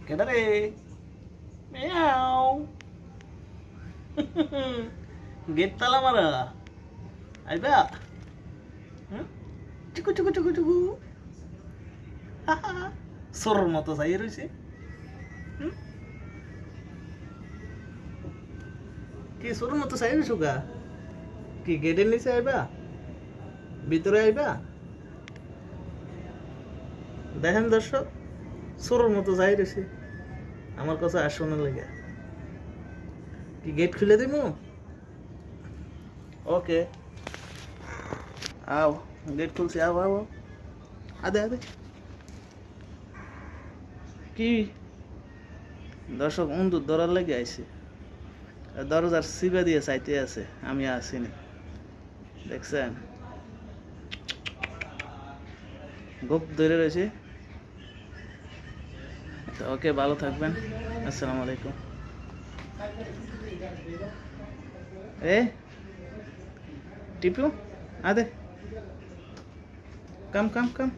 কেডা রে? Miao. Gate তালা মারা। আইবা? চুকু চুকু চুকু চুকু। সরর মতো চাই রয়েছে। কি সরর মতো চাই রয়েছো গা? কি গেটের নিচে আইবা? ভিতরে আইবা? দেখেন দর্শক, সরর মতো চাই রয়েছে আমার কাছে আসনের লেগে। কি গেট খুলে দিব? ওকে, আও, গেট খুলছি, আও আও আও। আদে আদে। কি দর্শক অন্দুর ধরার লেগে আইছে, দরজার সিবা দিয়ে চাইতে আছে আমি আসিনি, দেখছেন? গোপ ধরে রয়েছে। ওকে, ভালো থাকবেন, আসসালামু আলাইকুম। এ টিপু, আদে, কাম কাম কাম।